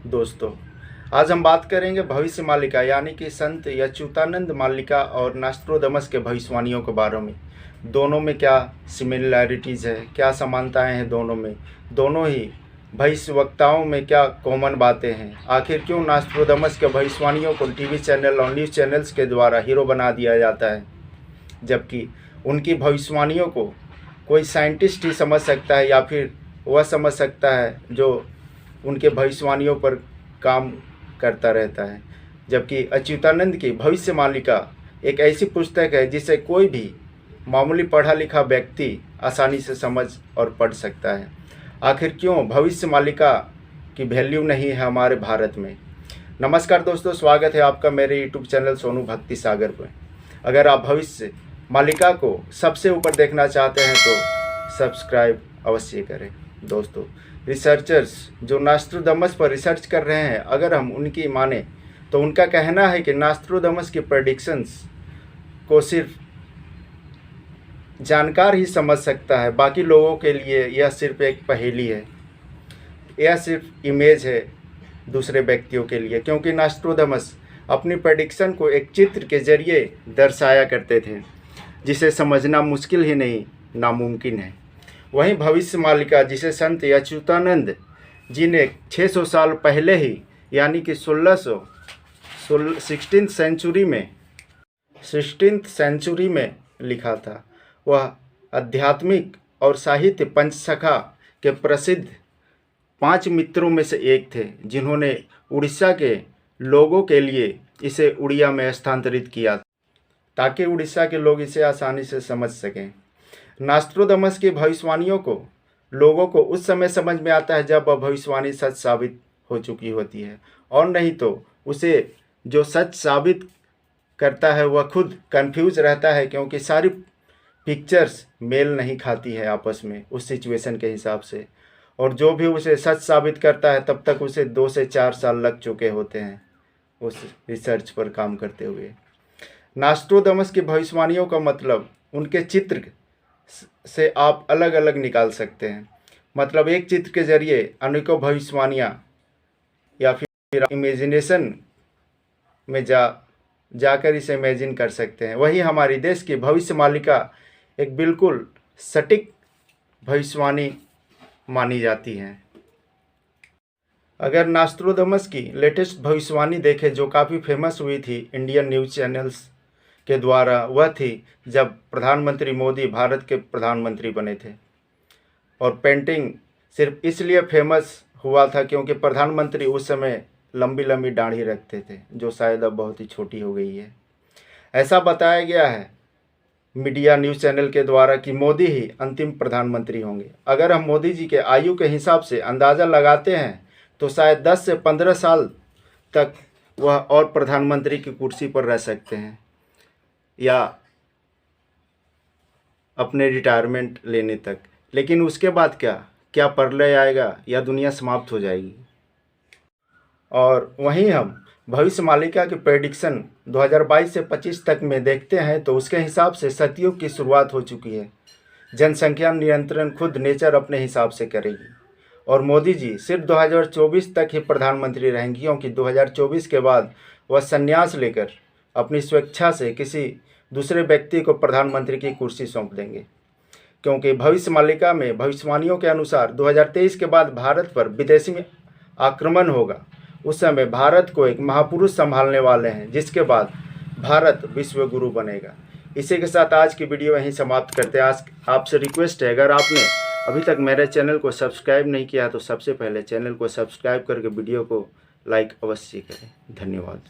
दोस्तों, आज हम बात करेंगे भविष्य मालिका यानी कि संत अच्युतानंद मालिका और नास्ट्रोदमस के भविष्यवाणियों के बारे में। दोनों में क्या सिमिलैरिटीज़ है, क्या समानताएं हैं दोनों ही भविष्यवक्ताओं में क्या कॉमन बातें हैं। आखिर क्यों नास्ट्रोदमस के भविष्यवाणियों को टीवी चैनल और न्यूज़ चैनल्स के द्वारा हीरो बना दिया जाता है, जबकि उनकी भविष्यवाणियों को कोई साइंटिस्ट ही समझ सकता है या फिर वह समझ सकता है जो उनके भविष्यवाणियों पर काम करता रहता है। जबकि अच्युतानंद की भविष्य मालिका एक ऐसी पुस्तक है जिसे कोई भी मामूली पढ़ा लिखा व्यक्ति आसानी से समझ और पढ़ सकता है। आखिर क्यों भविष्य मालिका की वैल्यू नहीं है हमारे भारत में। नमस्कार दोस्तों, स्वागत है आपका मेरे यूट्यूब चैनल सोनू भक्ति सागर पर। अगर आप भविष्य मालिका को सबसे ऊपर देखना चाहते हैं तो सब्सक्राइब अवश्य करें। दोस्तों, रिसर्चर्स जो नास्ट्रोदमस पर रिसर्च कर रहे हैं, अगर हम उनकी माने तो उनका कहना है कि नास्ट्रोदमस की प्रेडिक्शंस को सिर्फ जानकार ही समझ सकता है, बाकी लोगों के लिए यह सिर्फ एक पहेली है, यह सिर्फ इमेज है दूसरे व्यक्तियों के लिए, क्योंकि नास्ट्रोदमस अपनी प्रेडिक्शन को एक चित्र के जरिए दर्शाया करते थे जिसे समझना मुश्किल ही नहीं नामुमकिन है। वहीं भविष्य मालिका जिसे संत अच्युतानंद जी ने 600 साल पहले ही यानी कि 16th सेंचुरी में लिखा था, वह आध्यात्मिक और साहित्य पंचसखा के प्रसिद्ध 5 मित्रों में से एक थे, जिन्होंने उड़ीसा के लोगों के लिए इसे उड़िया में स्थानांतरित किया ताकि उड़ीसा के लोग इसे आसानी से समझ सकें। नास्ट्रोदमस की भविष्यवाणियों को लोगों को उस समय समझ में आता है जब वह भविष्यवाणी सच साबित हो चुकी होती है, और नहीं तो उसे जो सच साबित करता है वह खुद कंफ्यूज रहता है, क्योंकि सारी पिक्चर्स मेल नहीं खाती है आपस में उस सिचुएशन के हिसाब से। और जो भी उसे सच साबित करता है तब तक उसे 2 से 4 साल लग चुके होते हैं उस रिसर्च पर काम करते हुए। नास्ट्रोदमस की भविष्यवाणियों का मतलब उनके चित्र से आप अलग अलग निकाल सकते हैं। मतलब एक चित्र के जरिए अनेकों भविष्यवाणियाँ या फिर इमेजिनेशन में जाकर इसे इमेजिन कर सकते हैं। वही हमारी देश की भविष्य मालिका एक बिल्कुल सटीक भविष्यवाणी मानी जाती है। अगर नास्ट्रोदमस की लेटेस्ट भविष्यवाणी देखें जो काफ़ी फेमस हुई थी इंडियन न्यूज़ चैनल्स के द्वारा, वह थी जब प्रधानमंत्री मोदी भारत के प्रधानमंत्री बने थे। और पेंटिंग सिर्फ इसलिए फेमस हुआ था क्योंकि प्रधानमंत्री उस समय लंबी लंबी दाढ़ी रखते थे, जो शायद अब बहुत ही छोटी हो गई है। ऐसा बताया गया है मीडिया न्यूज़ चैनल के द्वारा कि मोदी ही अंतिम प्रधानमंत्री होंगे। अगर हम मोदी जी के आयु के हिसाब से अंदाज़ा लगाते हैं तो शायद 10 से 15 साल तक वह और प्रधानमंत्री की कुर्सी पर रह सकते हैं, या अपने रिटायरमेंट लेने तक। लेकिन उसके बाद क्या प्रलय आएगा या दुनिया समाप्त हो जाएगी। और वहीं हम भविष्य मालिका की प्रेडिक्शन 2022 से 25 तक में देखते हैं तो उसके हिसाब से सतयुग की शुरुआत हो चुकी है। जनसंख्या नियंत्रण खुद नेचर अपने हिसाब से करेगी, और मोदी जी सिर्फ 2024 तक ही प्रधानमंत्री रहेंगी, क्योंकि 2024 के बाद वह संन्यास लेकर अपनी स्वेच्छा से किसी दूसरे व्यक्ति को प्रधानमंत्री की कुर्सी सौंप देंगे। क्योंकि भविष्य मालिका में भविष्यवाणियों के अनुसार 2023 के बाद भारत पर विदेशी आक्रमण होगा। उस समय भारत को एक महापुरुष संभालने वाले हैं, जिसके बाद भारत विश्व गुरु बनेगा। इसी के साथ आज की वीडियो यहीं समाप्त करते हैं। आज आपसे रिक्वेस्ट है, अगर आपने अभी तक मेरे चैनल को सब्सक्राइब नहीं किया तो सबसे पहले चैनल को सब्सक्राइब करके वीडियो को लाइक अवश्य करें। धन्यवाद।